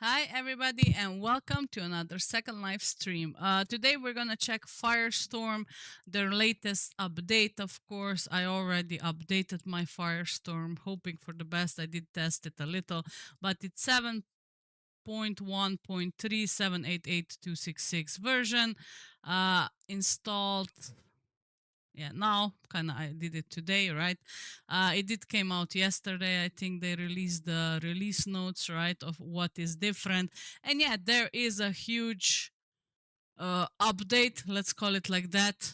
Hi everybody and welcome to another second live stream. Today we're gonna check Firestorm, their latest update. Of course, I already updated my Firestorm, hoping for the best. I did test it a little, but it's 7.1.13 788.266 version. Installed, yeah, now kind of I did it today, right? It did came out yesterday. I think they released the release notes, right, of what is different. And yeah, there is a huge update, let's call it like that,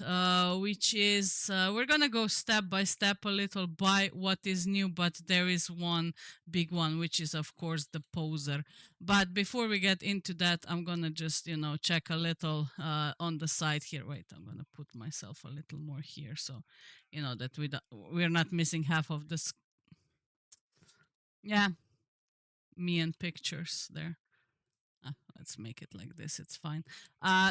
which is we're gonna go step by step a little by what is new, but there is one big one, which is of course the poser. But before we get into that, I'm gonna just check a little on the side here. Wait, I'm gonna put myself a little more here so that we're not missing half of this. Yeah, me and pictures there. Let's make it like this. It's fine.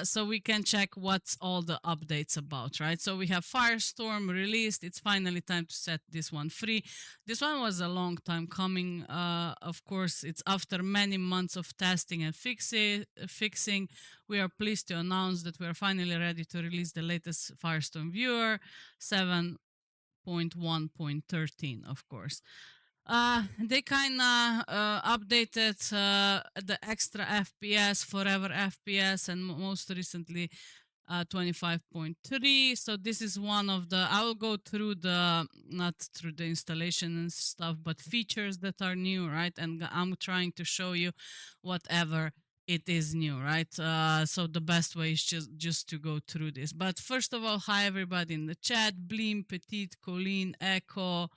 So we can check what's all the updates about, right? So we have Firestorm released. It's finally time to set this one free. This one was a long time coming. Of course, it's after many months of testing and fixing. We are pleased to announce that we are finally ready to release the latest Firestorm viewer 7.1.13, of course. They kind of updated the extra FPS, forever FPS, and most recently 25.3. So this is one of the. I will go through the not through the installation and stuff, but features that are new, right? And I'm trying to show you whatever it is new, right? So the best way is just to go through this. But first of all, hi everybody in the chat: Blim, Petit, Colleen, Echo,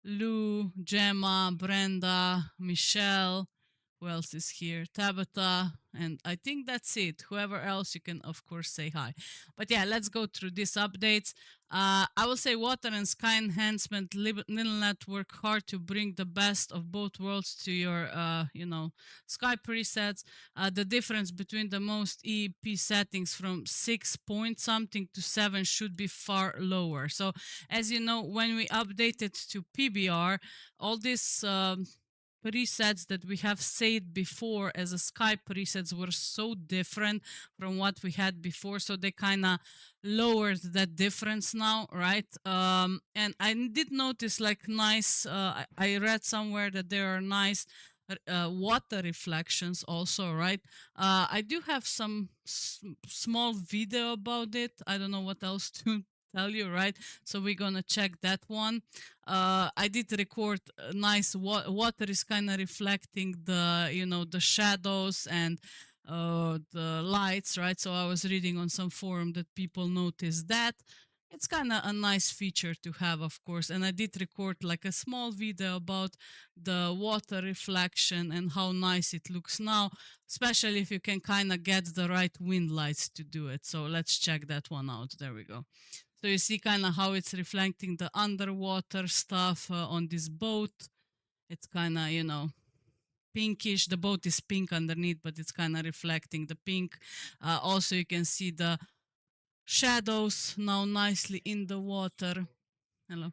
Lou, Gemma, Brenda, Michelle. Who else is here? Tabitha. And I think that's it. Whoever else, you can, of course, say hi. But yeah, let's go through these updates. I will say water and sky enhancement. Lilnet work hard to bring the best of both worlds to your, sky presets. The difference between the most EEP settings from 6 point something to 7 should be far lower. So as you know, when we updated to PBR, all these presets that we have said before as a Skype presets were so different from what we had before, so they kind of lowered that difference now, right? And I did notice like nice. I read somewhere that there are nice water reflections also, right? I do have some small video about it. I don't know what else to tell you, right? So we're gonna check that one. I did record nice water is kind of reflecting the shadows and the lights, right? So I was reading on some forum that people noticed that. It's kind of a nice feature to have, of course. And I did record like a small video about the water reflection and how nice it looks now, especially if you can kind of get the right wind lights to do it. So let's check that one out. There we go. So you see kind of how it's reflecting the underwater stuff on this boat. It's kind of, pinkish. The boat is pink underneath, but it's kind of reflecting the pink. Also, you can see the shadows now nicely in the water. Hello.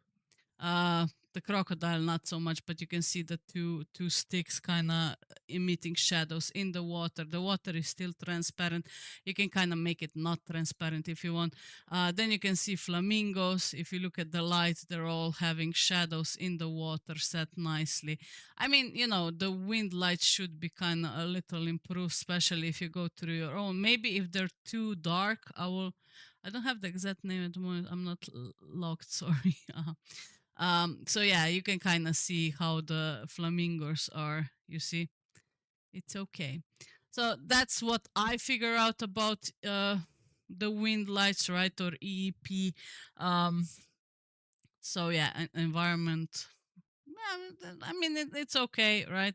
Uh, the crocodile not so much, but you can see the two sticks kind of emitting shadows in the water. The water is still transparent. You can kind of make it not transparent if you want. Then you can see flamingos. If you look at the light, they're all having shadows in the water set nicely. I mean, the wind light should be kind of a little improved, especially if you go through your own. Maybe if they're too dark, I don't have the exact name at the moment. I'm not locked, sorry. So yeah, you can kind of see how the flamingos are. You see, it's okay. So that's what I figure out about the wind lights, right, or EEP. Um, so yeah, environment. Yeah, I mean it's okay, right?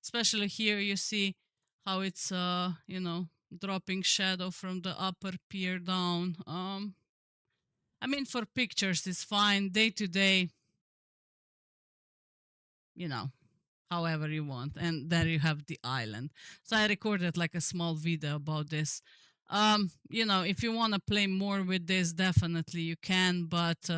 Especially here, you see how it's dropping shadow from the upper pier down. I mean for pictures it's fine. Day to day, you know however you want, and there you have the island. So I recorded like a small video about this. If you want to play more with this, definitely you can, but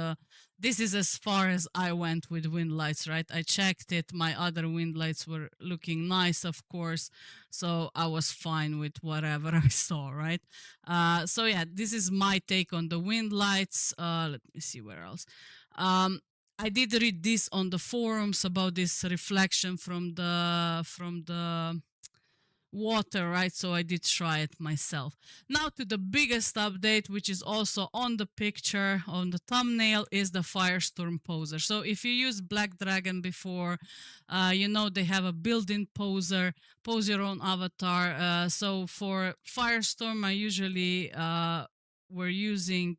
this is as far as I went with wind lights, right? I checked it. My other wind lights were looking nice, of course, so I was fine with whatever I saw, right? So yeah, this is my take on the wind lights. Let me see where else. um, I did read this on the forums about this reflection from the water, right? So I did try it myself. Now to the biggest update, which is also on the picture on the thumbnail, is the Firestorm poser. So if you used Black Dragon before, they have a built-in poser, pose your own avatar. So for Firestorm, I usually we're using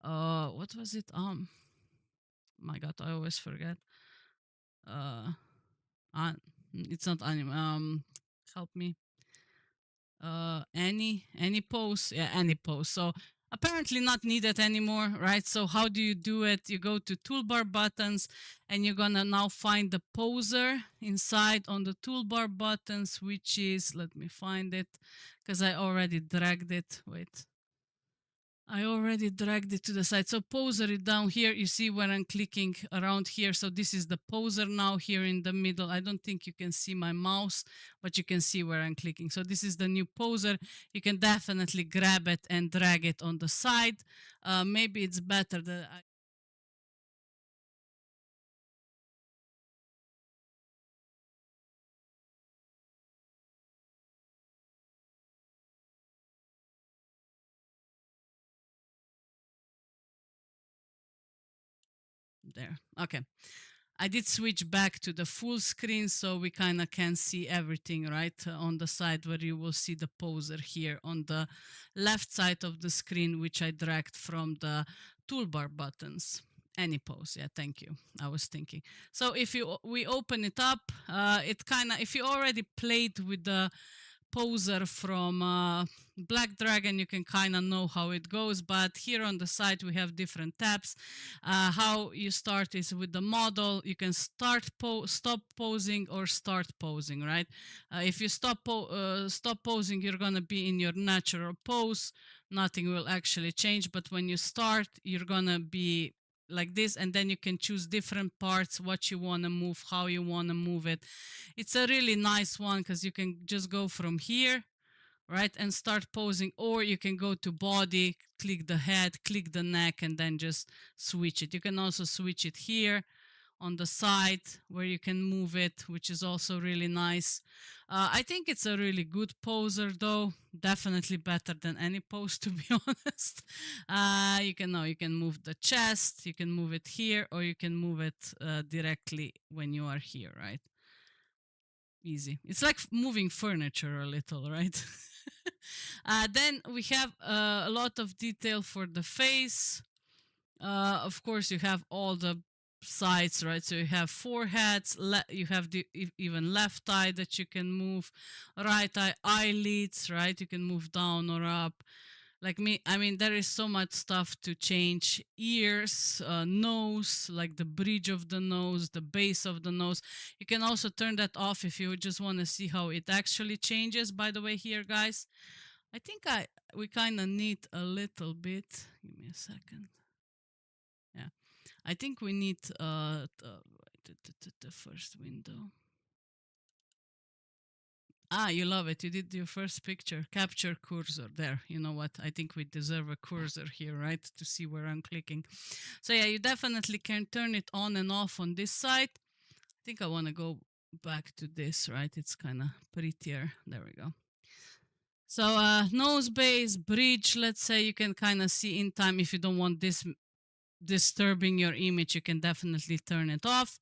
what was it? My God, I always forget. Uh, it's not anime. Help me. Any pose, yeah, any pose. So apparently not needed anymore, right? So how do you do it? You go to toolbar buttons, and you're gonna now find the poser inside on the toolbar buttons, which is, let me find it, because I already dragged it. Wait, I already dragged it to the side. So poser it down here. You see where I'm clicking around here. So this is the poser now here in the middle. I don't think you can see my mouse, but you can see where I'm clicking. So this is the new poser. You can definitely grab it and drag it on the side. Maybe it's better that I there. Okay. I did switch back to the full screen so we kind of can see everything, right? On the side where you will see the poser here on the left side of the screen, which I dragged from the toolbar buttons. Any pose, yeah, thank you. I was thinking. So if we open it up, it kind of, if you already played with the poser from Black Dragon, you can kind of know how it goes, but here on the side we have different tabs. How you start is with the model. You can stop posing or start posing, right? If you stop posing, you're gonna be in your natural pose. Nothing will actually change, but when you start, you're gonna be like this, and then you can choose different parts, what you want to move, how you want to move it. It's a really nice one because you can just go from here, right, and start posing, or you can go to body, click the head, click the neck, and then just switch it. You can also switch it here on the side where you can move it, which is also really nice. I think it's a really good poser, though. Definitely better than any pose, to be honest. You can move the chest, you can move it here, or you can move it directly when you are here, right? Easy. It's like moving furniture a little, right? Then we have a lot of detail for the face. Of course, you have all the sides, right? So you have foreheads, you have the even left eye that you can move, right eye, eyelids, right? You can move down or up. Like me, I mean, there is so much stuff to change. Ears, nose, like the bridge of the nose, the base of the nose. You can also turn that off if you just want to see how it actually changes. By the way, here, guys, I think we kind of need a little bit. Give me a second. Yeah, I think we need the first window. Ah, you love it. You did your first picture. Capture cursor. There. You know what? I think we deserve a cursor here, right? To see where I'm clicking. So yeah, you definitely can turn it on and off on this side. I think I want to go back to this, right? It's kind of prettier. There we go. So nose base, bridge, let's say you can kind of see in time. If you don't want this disturbing your image, you can definitely turn it off,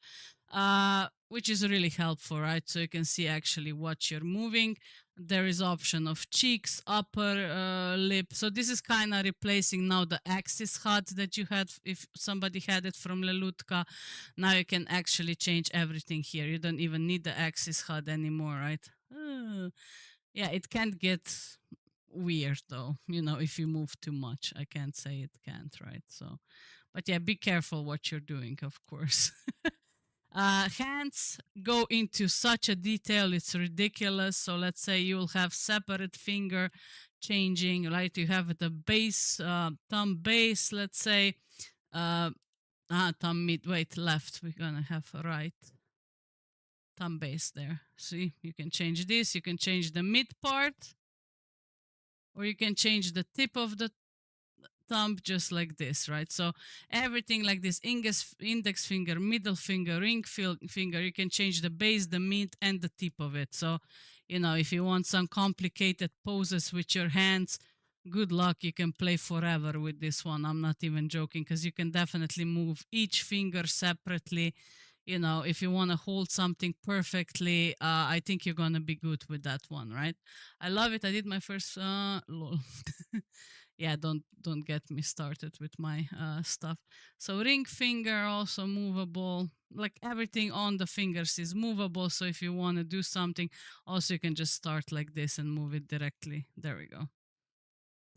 which is really helpful, right? So you can see actually what you're moving. There is option of cheeks, upper lip. So this is kind of replacing now the axis HUD that you had if somebody had it from Lelutka. Now you can actually change everything here. You don't even need the axis HUD anymore, right? Yeah, it can't get weird though, if you move too much. I can't say it can't, right? So but yeah, be careful what you're doing, of course. Hands go into such a detail, it's ridiculous. So let's say you will have separate finger changing, right? You have the base, thumb base, let's say, uh, thumb mid, wait, left. We're gonna have right thumb base there. See, you can change this, you can change the mid part, or you can change the tip of the thumb just like this, right? So everything like this, index finger, middle finger, ring finger, you can change the base, the mid, and the tip of it. So, you know, if you want some complicated poses with your hands, good luck. You can play forever with this one. I'm not even joking, because you can definitely move each finger separately. You know, if you want to hold something perfectly, I think you're gonna be good with that one, right? I love it. I did my first lol. Yeah, don't get me started with my stuff. So ring finger also movable, like everything on the fingers is movable. So if you want to do something, also you can just start like this and move it directly. There we go.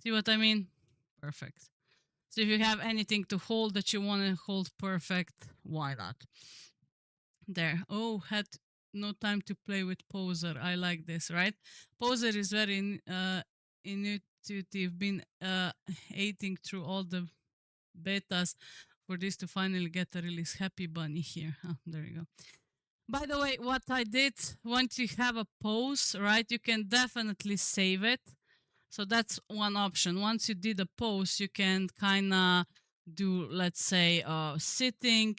See what I mean? Perfect. So if you have anything to hold that you want to hold perfect, why not? There. Oh, had no time to play with Poser. I like this, right? Poser is very intuitive. Been hating through all the betas for this to finally get a release. Happy bunny here. Oh, there you go. By the way, what I did, once you have a pose, right, you can definitely save it. So that's one option. Once you did a pose, you can kind of do, let's say, sitting.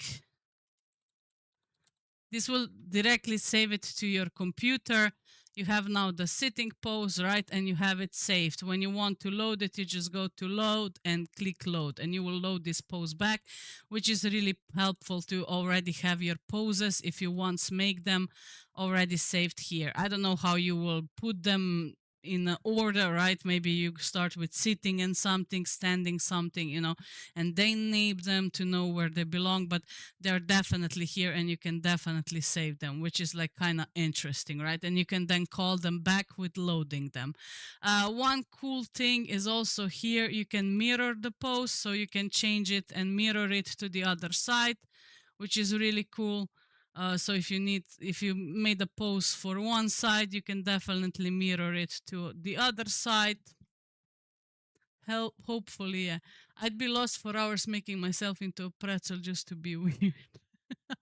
This will directly save it to your computer. You have now the sitting pose, right? And you have it saved. When you want to load it, you just go to load and click load, and you will load this pose back, which is really helpful to already have your poses if you once make them already saved here. I don't know how you will put them in order, right? Maybe you start with sitting and something, standing something, you know, and then name them to know where they belong. But they're definitely here, and you can definitely save them, which is like kind of interesting, right? And you can then call them back with loading them. One cool thing is also here, you can mirror the post, so you can change it and mirror it to the other side, which is really cool. So if you made a post for one side, you can definitely mirror it to the other side. Hopefully, yeah. I'd be lost for hours making myself into a pretzel just to be weird.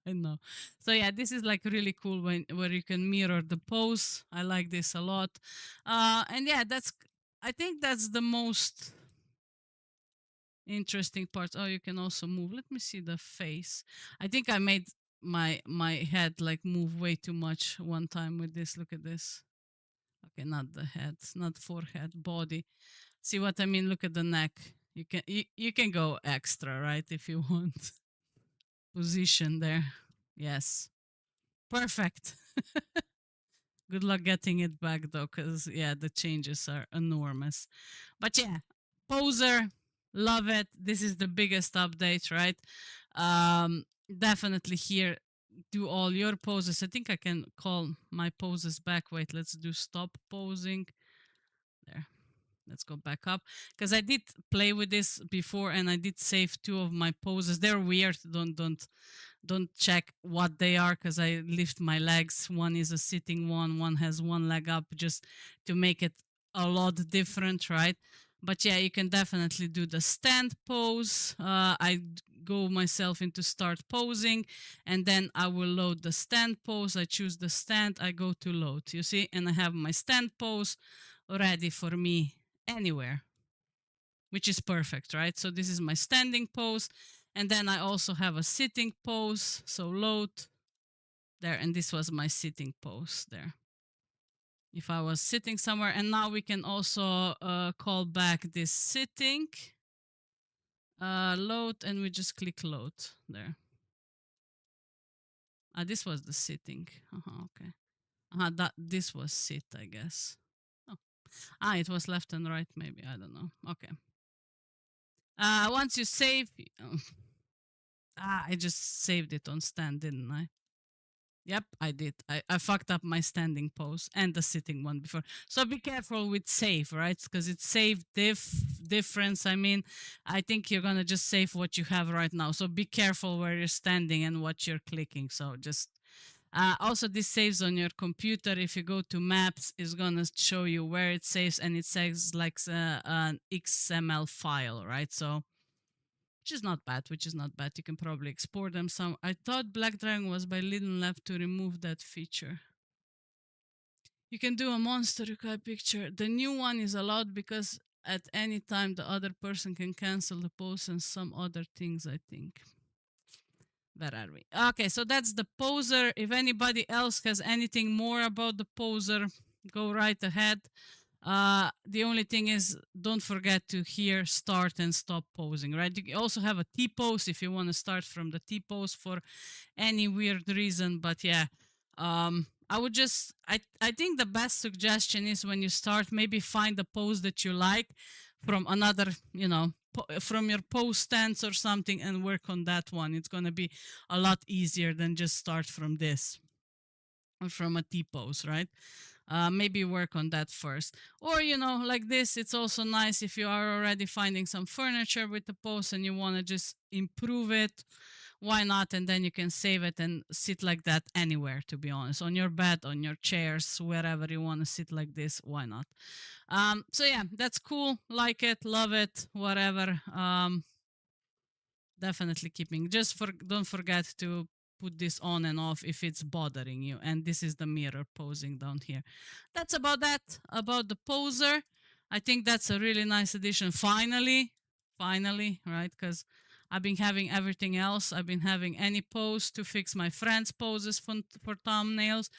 I know. So yeah, this is like really cool where you can mirror the pose. I like this a lot. And yeah, I think that's the most interesting part. Oh, you can also move. Let me see the face. I think I made my head like move way too much one time with this. Look at this. Okay, not the head, not forehead, body. See what I mean? Look at the neck. You can go extra, right, if you want. Position there. Yes. Perfect. Good luck getting it back though, because yeah, the changes are enormous. But yeah, Poser, love it. This is the biggest update, right? Definitely here, do all your poses. I think I can call my poses back. Wait, let's do stop posing. There. Let's go back up, because I did play with this before and I did save two of my poses. They're weird. Don't check what they are, because I lift my legs. One is a sitting one has one leg up, just to make it a lot different, right? But yeah, you can definitely do the stand pose. I go myself into start posing, and then I will load the stand pose. I choose the stand, I go to load, you see, and I have my stand pose ready for me anywhere, which is perfect, right? So this is my standing pose. And then I also have a sitting pose. So load there. And this was my sitting pose there. If I was sitting somewhere. And now we can also call back this sitting. Load, and we just click load there. This was the sitting. Okay. This was sit, I guess. Oh. It was left and right, maybe. I don't know. Okay. Once you save, I just saved it on stand, didn't I? Yep, I did. I fucked up my standing pose and the sitting one before. So be careful with save, right? Because it's save difference. I mean, I think you're gonna just save what you have right now. So be careful where you're standing and what you're clicking. So just also this saves on your computer. If you go to maps, it's gonna show you where it saves, and it saves like an XML file, right? So which is not bad, which is not bad. You can probably export them some. I thought Black Dragon was by Lidl Lab to remove that feature. You can do a monster Yukai picture. The new one is allowed because at any time the other person can cancel the post and some other things, I think. Where are we? Okay, so that's the poser. If anybody else has anything more about the poser, go right ahead. The only thing is, don't forget to here start and stop posing, right? You also have a T pose if you want to start from the T pose for any weird reason. But yeah, I would just, I think the best suggestion is when you start, maybe find a pose that you like from another, from your pose stance or something and work on that one. It's going to be a lot easier than just start from this or from a T pose, right? Maybe work on that first. Or, like this, it's also nice if you are already finding some furniture with the pose and you want to just improve it. Why not? And then you can save it and sit like that anywhere, to be honest. On your bed, on your chairs, wherever you want to sit like this, why not? So yeah, that's cool. Like it, love it, whatever. Definitely keeping. Don't forget to put this on and off if it's bothering you. And this is the mirror posing down here. That's about that, about the poser. I think that's a really nice addition. Finally, right? Because I've been having everything else. I've been having any pose to fix my friends' poses for thumbnails.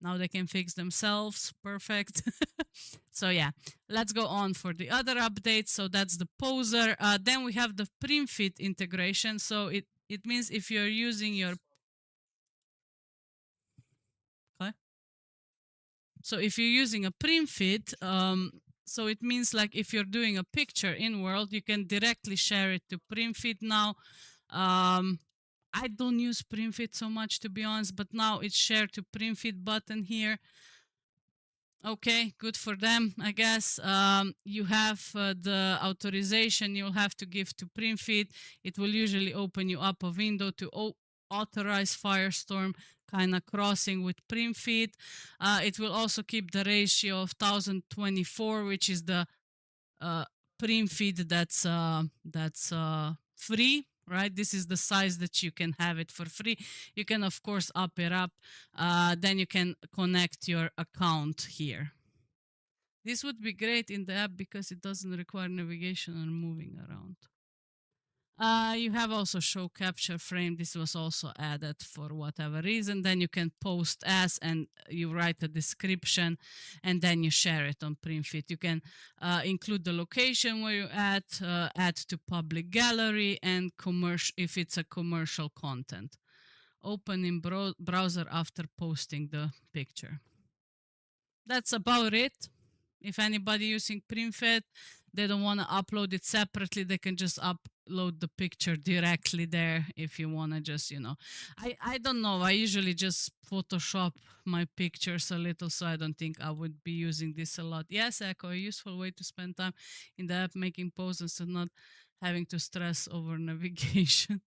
Now they can fix themselves. Perfect. So yeah, let's go on for the other updates. So that's the poser. Then we have the Primfeed integration. So it means if you're using your okay. So if you're using a Primfeed, so it means like if you're doing a picture in World, you can directly share it to Primfeed now. I don't use Primfeed so much, to be honest, but now it's share to Primfeed button here. Okay, good for them, I guess. You have the authorization you'll have to give to Primfeed. It will usually open you up a window to authorize Firestorm kind of crossing with Primfeed. It will also keep the ratio of 1024, which is the uh, Primfeed that's free, right? This is the size that you can have it for free. You can of course up it up. Then you can connect your account here. This would be great in the app because it doesn't require navigation or moving around. You have also show capture frame. This was also added for whatever reason. Then you can post as and you write a description and then you share it on Primfeed. You can include the location where you add to public gallery and commercial if it's a commercial content. Open in browser after posting the picture. That's about it. If anybody using Primfeed, they don't want to upload it separately, they can just upload the picture directly there if you want to just, I don't know. I usually just Photoshop my pictures a little, so I don't think I would be using this a lot. Yes, Echo, a useful way to spend time in the app making poses and not having to stress over navigation.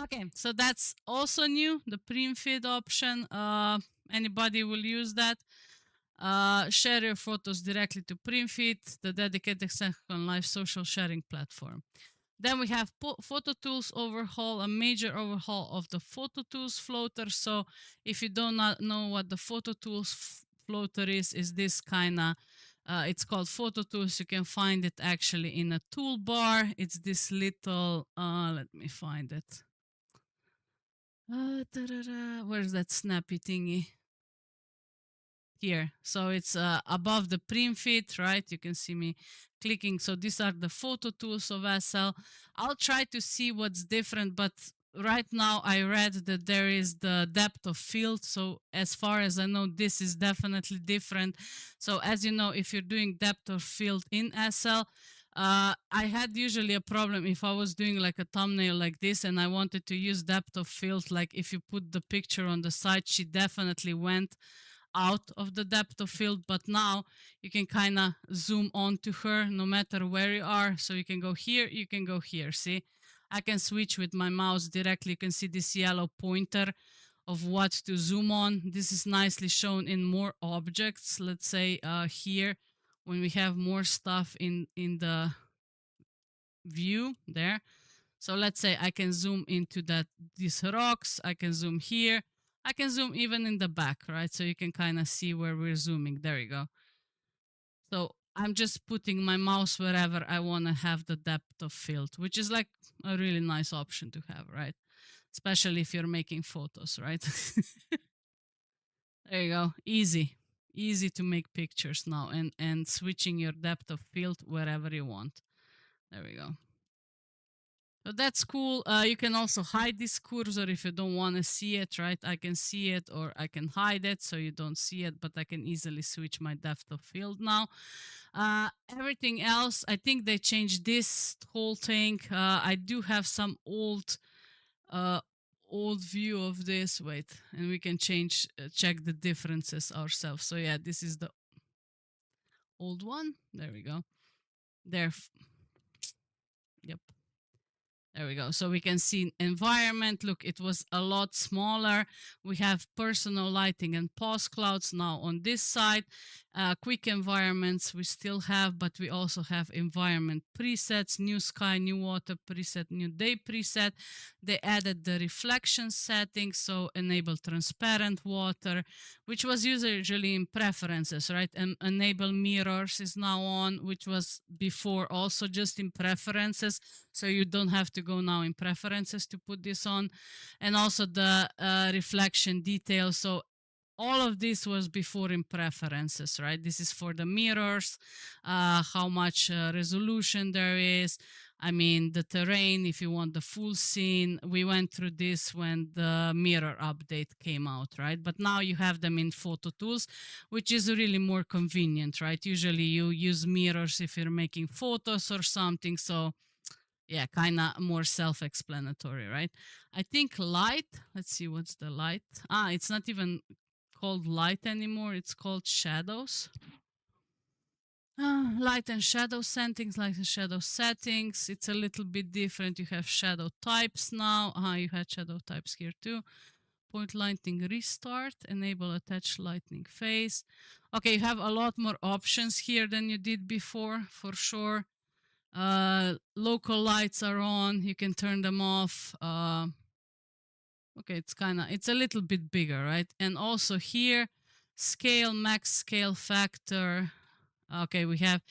Okay, so that's also new, the Primfeed option. Anybody will use that. Share your photos directly to Primfeed, the dedicated second life social sharing platform. Then we have Photo Tools overhaul, a major overhaul of the Photo Tools floater. So if you do not know what the Photo Tools floater is this kind of, it's called Photo Tools. You can find it actually in a toolbar. It's this little, let me find it. Where's that snappy thingy? Here. So it's above the Primfeed, right? You can see me clicking. So these are the photo tools of SL. I'll try to see what's different, but right now I read that there is the depth of field. So as far as I know, this is definitely different. So as you know, if you're doing depth of field in SL, I had usually a problem if I was doing like a thumbnail like this and I wanted to use depth of field. Like if you put the picture on the side, she definitely went out of the depth of field. But now you can kind of zoom on to her no matter where you are. So you can go here, you can go here. See, I can switch with my mouse directly. You can see this yellow pointer of what to zoom on. This is nicely shown in more objects. Let's say here, when we have more stuff in the view there. So let's say I can zoom into these rocks. I can zoom here. I can zoom even in the back, right? So you can kind of see where we're zooming. There you go. So I'm just putting my mouse wherever I want to have the depth of field, which is like a really nice option to have, right? Especially if you're making photos, right? There you go. Easy to make pictures now, and switching your depth of field wherever you want. There we go. So that's cool. You can also hide this cursor if you don't want to see it, right? I can see it or I can hide it so you don't see it, but I can easily switch my depth of field now. Everything else, I think they changed this whole thing. I do have some uh, old view of this. Wait, and we can check the differences ourselves. So yeah, this is the old one. There we go. There. Yep. There we go. So we can see environment. Look, it was a lot smaller. We have personal lighting and pause clouds now on this side. Quick environments we still have, but we also have environment presets, new sky, new water preset, new day preset. They added the reflection settings, so enable transparent water, which was usually in preferences, right? And enable mirrors is now on, which was before also just in preferences. So you don't have to go now in preferences to put this on. And also the reflection detail. So all of this was before in preferences, right? This is for the mirrors, how much resolution there is. I mean, the terrain, if you want the full scene. We went through this when the mirror update came out, right? But now you have them in photo tools, which is really more convenient, right? Usually you use mirrors if you're making photos or something. So yeah, kind of more self-explanatory, right? I think light, let's see, what's the light? It's not even called light anymore, it's called shadows. Light and shadow settings, light and shadow settings. It's a little bit different. You have shadow types now. You had shadow types here too. Point lighting restart, enable attached lightning phase. Okay, you have a lot more options here than you did before, for sure. Local lights are on. You can turn them off. Okay, it's a little bit bigger, right? And also here, scale, max scale factor. Okay, we have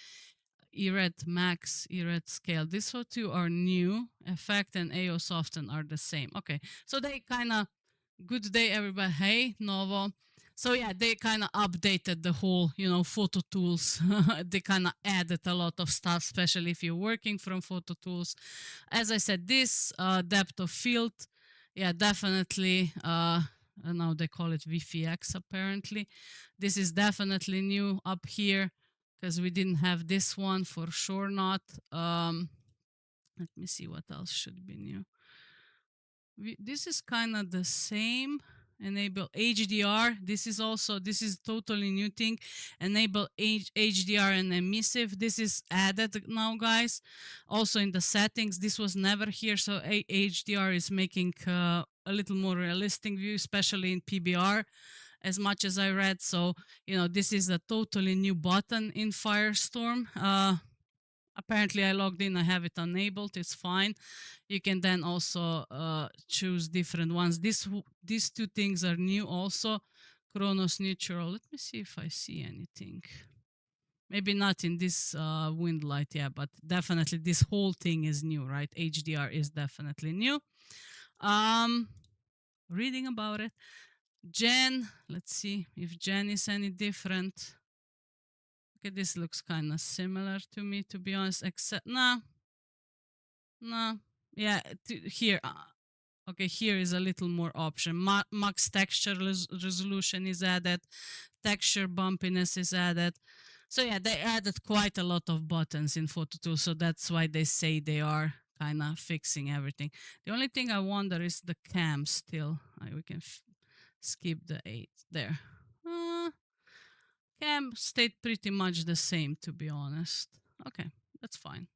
ERED max, ERED scale. These two are new. Effect and AO soften are the same. Okay, so they kind of, good day everybody. Hey, Novo. So yeah, they kind of updated the whole, photo tools. They kind of added a lot of stuff, especially if you're working from photo tools. As I said, this depth of field, yeah, definitely. Now they call it VFX apparently. This is definitely new up here because we didn't have this one, for sure not. Let me see what else should be new. This is kind of the same. Enable HDR. This is totally new thing. Enable HDR and emissive. This is added now, guys. Also in the settings, this was never here. So HDR is making a little more realistic view, especially in PBR, as much as I read. So, this is a totally new button in Firestorm. Apparently I logged in, I have it enabled, it's fine. You can then also choose different ones. These two things are new also. Chronos neutral. Let me see if I see anything. Maybe not in this wind light, yeah, but definitely this whole thing is new, right? HDR is definitely new. Reading about it. Gen, let's see if Gen is any different. Okay, this looks kind of similar to me, to be honest, except, no, yeah, here, okay, here is a little more option. Max texture resolution is added, texture bumpiness is added. So yeah, they added quite a lot of buttons in Photo Tools, so that's why they say they are kind of fixing everything. The only thing I wonder is the cam still. We can skip the 8 there. Cam stayed pretty much the same, to be honest. Okay, that's fine.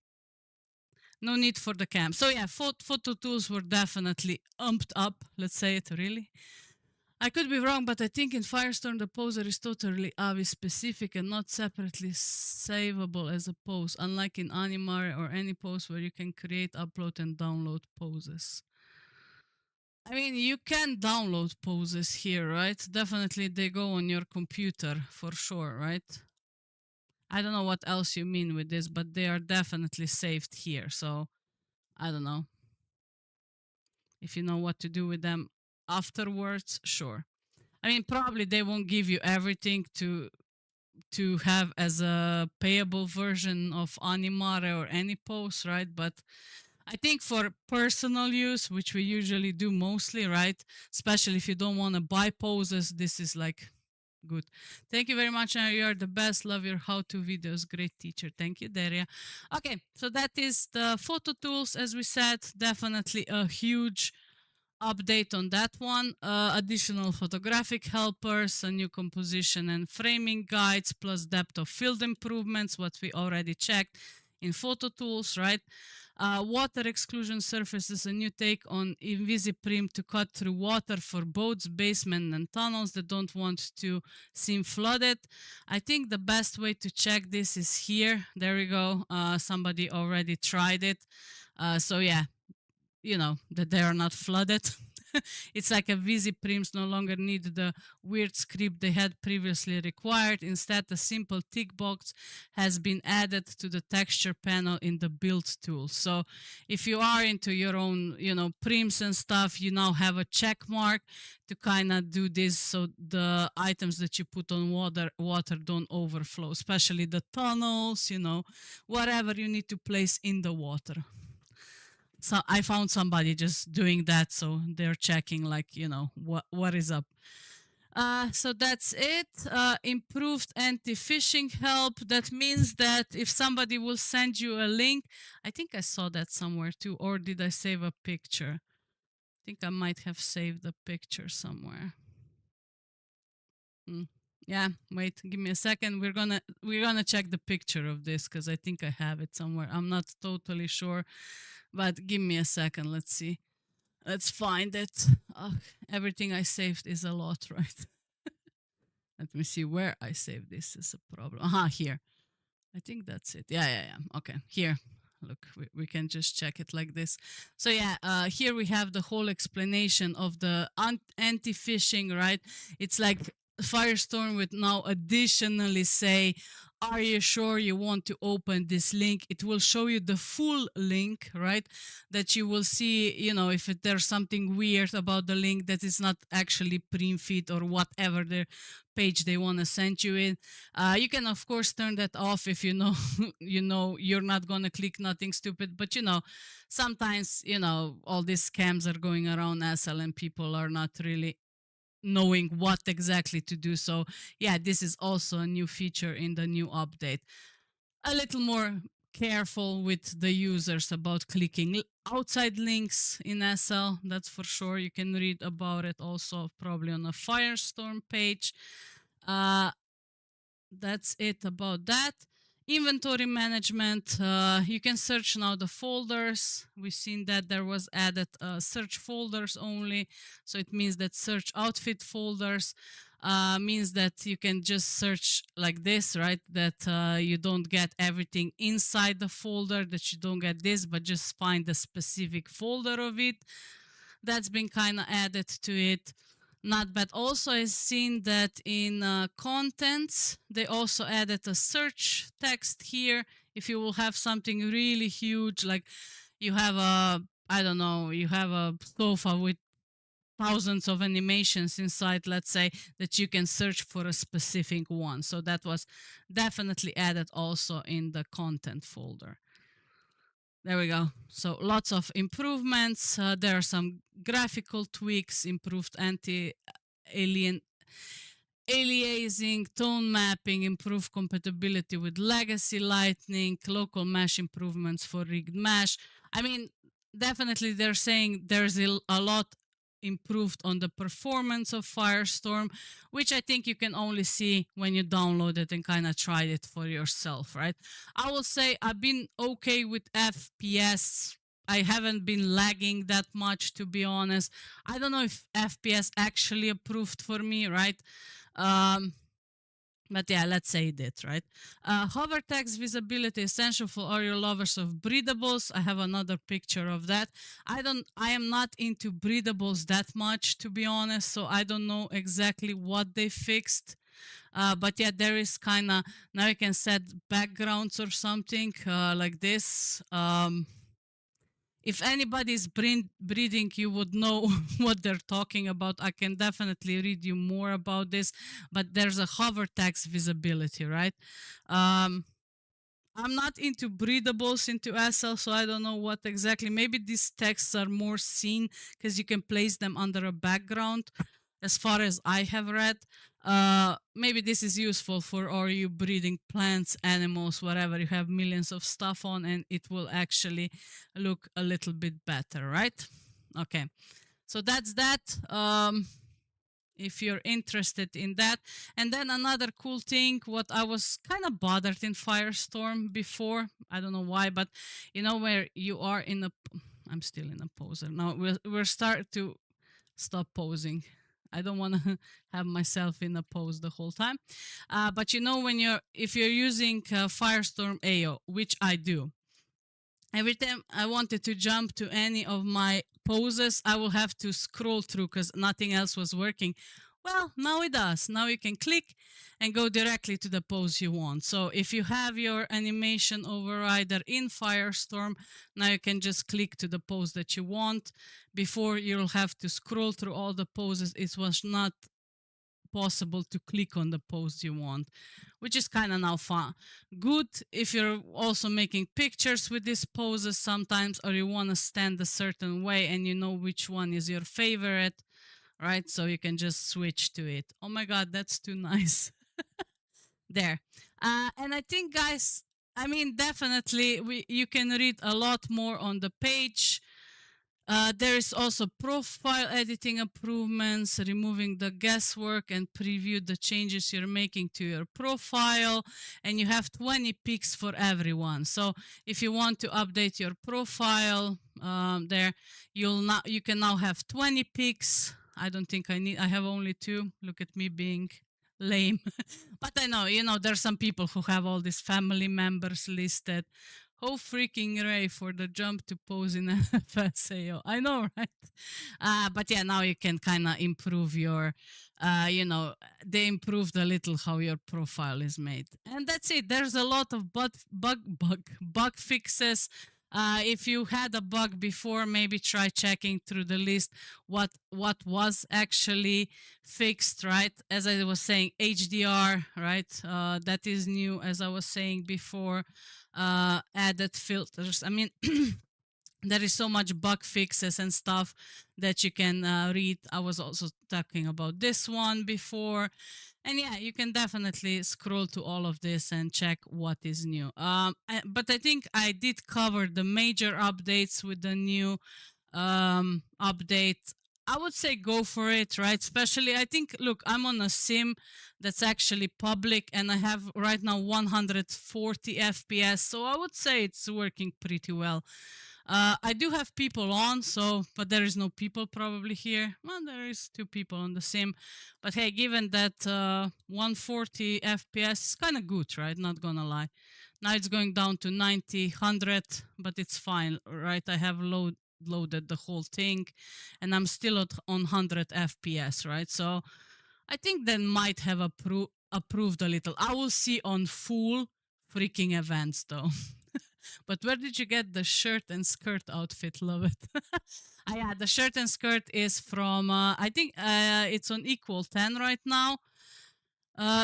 No need for the cam. So yeah, photo tools were definitely umped up. Let's say it really. I could be wrong, but I think in Firestorm the poser is totally AVI specific and not separately savable as a pose, unlike in Animare or any pose where you can create, upload, and download poses. I mean, you can download poses here, right? Definitely they go on your computer for sure, right? I don't know what else you mean with this, but they are definitely saved here. So I don't know. If you know what to do with them afterwards, sure. I mean, probably they won't give you everything to have as a payable version of Animare or any post, right? But I think for personal use, which we usually do mostly, right? Especially if you don't want to buy poses, this is like good. Thank you very much. You are the best. Love your how-to videos. Great teacher. Thank you, Daria. Okay, so that is the photo tools. As we said, definitely a huge update on that one. Additional photographic helpers, a new composition and framing guides, plus depth of field improvements, what we already checked in photo tools, right? Water exclusion surfaces, a new take on InvisiPrim to cut through water for boats, basements, and tunnels that don't want to seem flooded. I think the best way to check this is here. There we go. Somebody already tried it. So yeah, you know that they are not flooded. It's like a VisiPrims no longer need the weird script they had previously required. Instead, a simple tick box has been added to the texture panel in the build tool. So if you are into your own, prims and stuff, you now have a check mark to kind of do this so the items that you put on water don't overflow, especially the tunnels, whatever you need to place in the water. So I found somebody just doing that, so they're checking like what is up. So that's it. Improved anti-phishing help. That means that if somebody will send you a link, I think I saw that somewhere too, or did I save a picture? I think I might have saved a picture somewhere. Yeah, wait, give me a second. We're gonna check the picture of this because I think I have it somewhere. I'm not totally sure, but give me a second. Let's see. Let's find it. Everything I saved is a lot, right? Let me see where I saved this is a problem. Here. I think that's it. Yeah. Okay, here. Look, we can just check it like this. So yeah, here we have the whole explanation of the anti-phishing, right? It's like Firestorm would now additionally say, are you sure you want to open this link? It will show you the full link, right? That you will see, if there's something weird about the link that is not actually Primfeed or whatever their page they want to send you in. You can of course turn that off if you know you're not gonna click nothing stupid, but sometimes all these scams are going around SL and people are not really knowing what exactly to do. So yeah, this is also a new feature in the new update. A little more careful with the users about clicking outside links in SL, that's for sure. You can read about it also probably on a Firestorm page. That's it about that. Inventory management, you can search now the folders. We've seen that there was added search folders only, so it means that search outfit folders means that you can just search like this, right? That you don't get everything inside the folder, that you don't get this, but just find the specific folder of it. That's been kind of added to it. Not bad. Also, I've seen that in contents, they also added a search text here. If you will have something really huge, like you have you have a sofa with thousands of animations inside, let's say, that you can search for a specific one. So that was definitely added also in the content folder. There we go. So lots of improvements. There are some graphical tweaks, improved anti-alien aliasing, tone mapping, improved compatibility with legacy lightning, local mesh improvements for rigged mesh. I mean, definitely they're saying there's a lot improved on the performance of Firestorm, which I think you can only see when you download it and kind of try it for yourself, right? I will say I've been okay with FPS. I haven't been lagging that much, to be honest. I don't know if FPS actually approved for me, right? Um, but yeah, let's say it did, right? Hover text visibility essential for all your lovers of breathables. I have another picture of that. I am not into breathables that much, to be honest, so I don't know exactly what they fixed. But yeah, there is kind of, now you can set backgrounds or something like this. If anybody's breeding, you would know what they're talking about. I can definitely read you more about this, but there's a hover text visibility, right? I'm not into breathables into SL, so I don't know what exactly. Maybe these texts are more seen because you can place them under a background, as far as I have read. Maybe this is useful for all you breeding plants, animals, whatever. You have millions of stuff on, and it will actually look a little bit better, right? Okay, so that's that. If you're interested in that. And then another cool thing, what I was kind of bothered in Firestorm before, I don't know why, but you know where you are in a, I'm still in a poser. Now we're start to stop posing. I don't want to have myself in a pose the whole time. But you know, if you're using Firestorm AO, which I do, every time I wanted to jump to any of my poses, I will have to scroll through because nothing else was working. Well, now it does. Now you can click and go directly to the pose you want. So if you have your animation overrider in Firestorm, now you can just click to the pose that you want. Before, you'll have to scroll through all the poses. It was not possible to click on the pose you want, which is kind of now fun. Good if you're also making pictures with these poses sometimes, or you want to stand a certain way and you know which one is your favorite, right? So you can just switch to it. Oh my God, that's too nice. There. And I think, guys, I mean, definitely you can read a lot more on the page. There is also profile editing improvements, removing the guesswork and preview the changes you're making to your profile. And you have 20 pics for everyone. So if you want to update your profile, there you can now have 20 pics. I don't think I have only 2. Look at me being lame. But I know, there's some people who have all these family members listed. Oh, freaking Ray for the jump to pose in FSAO. I know, right? But yeah, now you can kind of improve your, they improved a little how your profile is made. And that's it. There's a lot of bug fixes. If you had a bug before, maybe try checking through the list what was actually fixed, right? As I was saying, HDR, right? That is new, as I was saying before. Added filters. I mean, there is so much bug fixes and stuff that you can read. I was also talking about this one before. And yeah, you can definitely scroll to all of this and check what is new. But I think I did cover the major updates with the new update. I would say go for it, right? Especially, I think, look, I'm on a sim that's actually public and I have right now 140 FPS. So I would say it's working pretty well. I do have people on, but there is no people probably here. Well, there is 2 people on the sim. But hey, given that 140 FPS is kind of good, right? Not gonna lie. Now it's going down to 90, 100, but it's fine, right? I have loaded the whole thing and I'm still on 100 FPS, right? So I think they might have approved a little. I will see on full freaking events though. But where did you get the shirt and skirt outfit? Love it. Yeah, the shirt and skirt is from, I think it's on Equal 10 right now.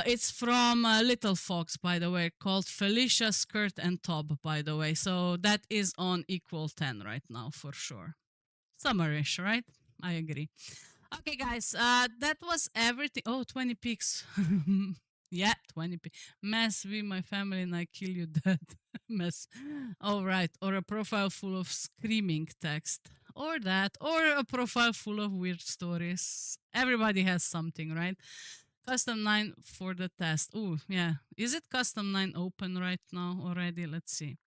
It's from Little Fox, by the way, called Felicia Skirt and Top, by the way. So that is on Equal 10 right now for sure. Summerish, right? I agree. Okay, guys, that was everything. Oh, 20 pics. Yeah, 20 pics. Mess with my family and I kill you dead. Mess. All right. Or a profile full of screaming text. Or that. Or a profile full of weird stories. Everybody has something, right? Custom 9 for the test. Oh, yeah. Is it custom 9 open right now already? Let's see.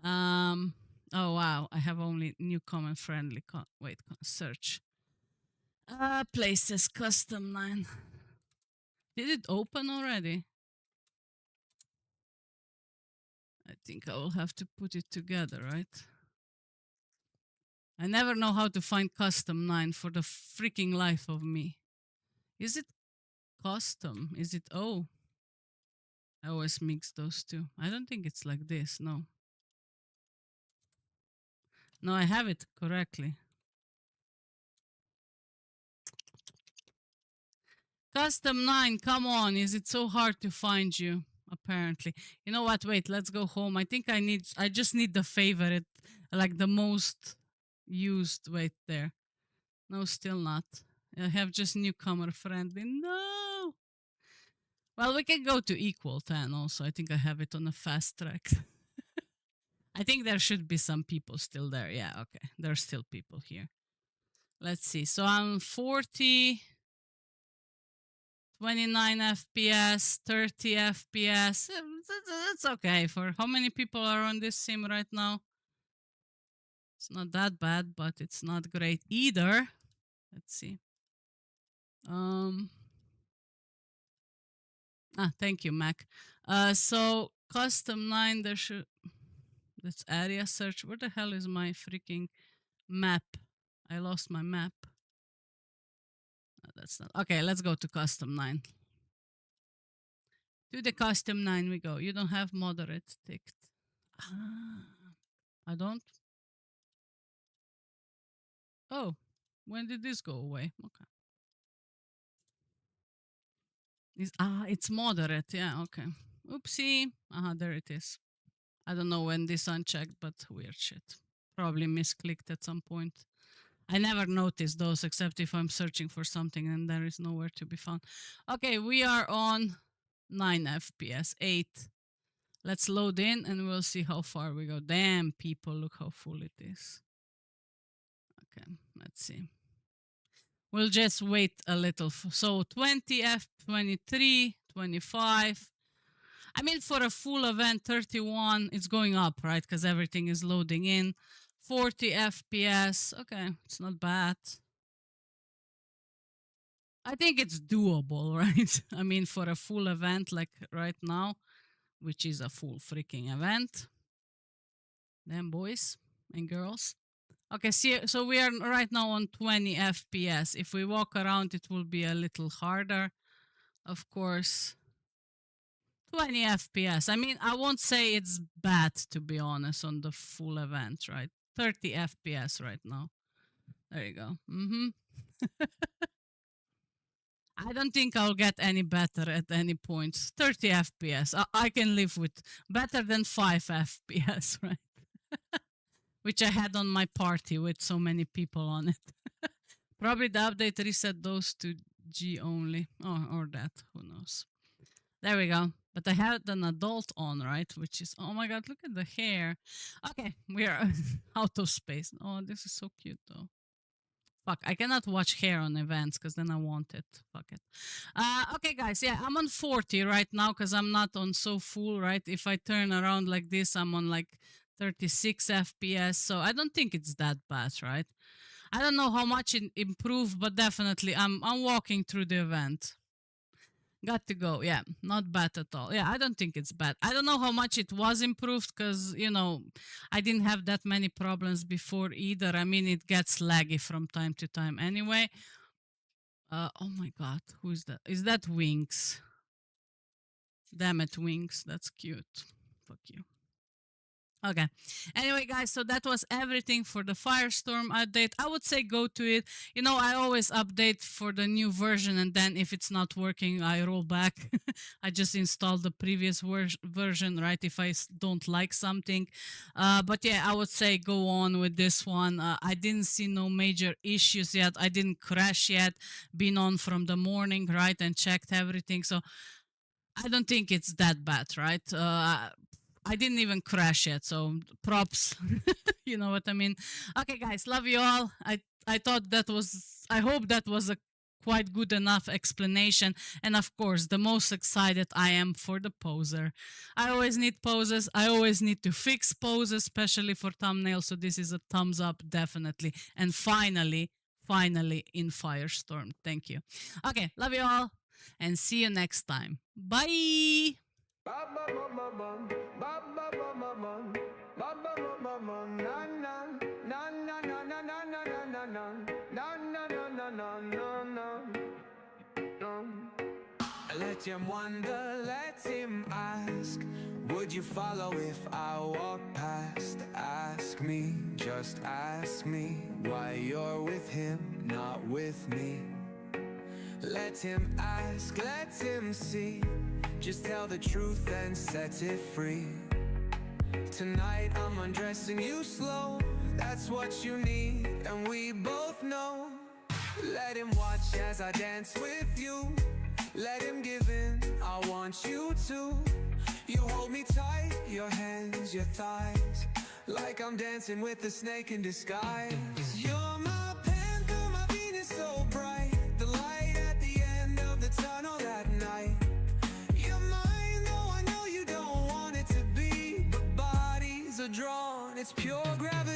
Um. Oh, wow. I have only new comment friendly. Search. Places custom 9. Did it open already? I think I will have to put it together, right? I never know how to find custom 9 for the freaking life of me. Is it custom? Is it oh? I always mix those two. I don't think it's like this. No. No, I have it correctly. Custom 9, come on. Is it so hard to find you? Apparently. You know what? Wait, let's go home. I think I just need the favorite, like the most used. Wait there. No, still not. I have just newcomer friendly. No. Well, we can go to equal 10 also. I think I have it on a fast track. I think there should be some people still there. Yeah, okay. There's still people here. Let's see. So I'm 40, 29 FPS, 30 FPS. That's okay. For how many people are on this sim right now? It's not that bad, but it's not great either. Let's see. Um, thank you, Mac. So custom 9, there should that's area search. Where the hell is my freaking map? I lost my map. That's not okay. Let's go to custom 9. To the custom 9 we go. You don't have moderate ticked. I don't. Oh, when did this go away? Okay. It's moderate. Yeah. Okay. Oopsie. There it is. I don't know when this unchecked, but weird shit. Probably misclicked at some point. I never notice those except if I'm searching for something and there is nowhere to be found. Okay, we are on 9 FPS, 8. Let's load in and we'll see how far we go. Damn, people, look how full it is. Okay, let's see. We'll just wait a little. So 20 F, 23, 25. I mean, for a full event, 31, it's going up, right? Because everything is loading in. 40 FPS. Okay, it's not bad. I think it's doable, right? I mean, for a full event like right now, which is a full freaking event. Them boys and girls. Okay, see, so we are right now on 20 FPS. If we walk around, it will be a little harder, of course. 20 FPS. I mean, I won't say it's bad, to be honest, on the full event, right? 30 FPS right now. There you go. I don't think I'll get any better at any point. 30 FPS. I can live with better than 5 FPS, right? Which I had on my party with so many people on it. Probably the update reset those to G only. Or that. Who knows? There we go. But I had an adult on, right? Which is, oh my god, look at the hair. Okay, we are out of space. Oh, this is so cute though. Fuck, I cannot watch hair on events because then I want it. Fuck it. Okay, guys, yeah, I'm on 40 right now because I'm not on so full, right? If I turn around like this, I'm on like 36 FPS. So I don't think it's that bad, right? I don't know how much it improved, but definitely I'm walking through the event. Got to go. Yeah, not bad at all. Yeah, I don't think it's bad. I don't know how much it was improved because, I didn't have that many problems before either. I mean, it gets laggy from time to time anyway. Oh my God, who is that? Is that Winks? Damn it, Winks. That's cute. Fuck you. Okay. Anyway, guys, so that was everything for the Firestorm update. I would say go to it. You know, I always update for the new version, and then if it's not working, I roll back. I just install the previous version, right? If I don't like something. But yeah, I would say go on with this one. I didn't see no major issues yet. I didn't crash yet. Been on from the morning, right? And checked everything. So I don't think it's that bad, right? I didn't even crash yet, so props. You know what I mean? Okay, guys, love you all. I thought that was. I hope that was a quite good enough explanation. And of course, the most excited I am for the poser. I always need poses. I always need to fix poses, especially for thumbnails. So this is a thumbs up, definitely. And finally in Firestorm. Thank you. Okay, love you all and see you next time. Bye. Let him wonder, let him ask. Would you follow if I walk past? Ask me, just ask me why you're with him, not with me. Let him ask, let him see. Just tell the truth and set it free. Tonight I'm undressing you slow. That's what you need, and we both know. Let him watch as I dance with you. Let him give in, I want you to. You hold me tight, your hands, your thighs, like I'm dancing with a snake in disguise. You're my panther, my Venus so bright, the light at the end of the tunnel that night. You're mine, though I know you don't want it to be, but bodies are drawn, it's pure gravity.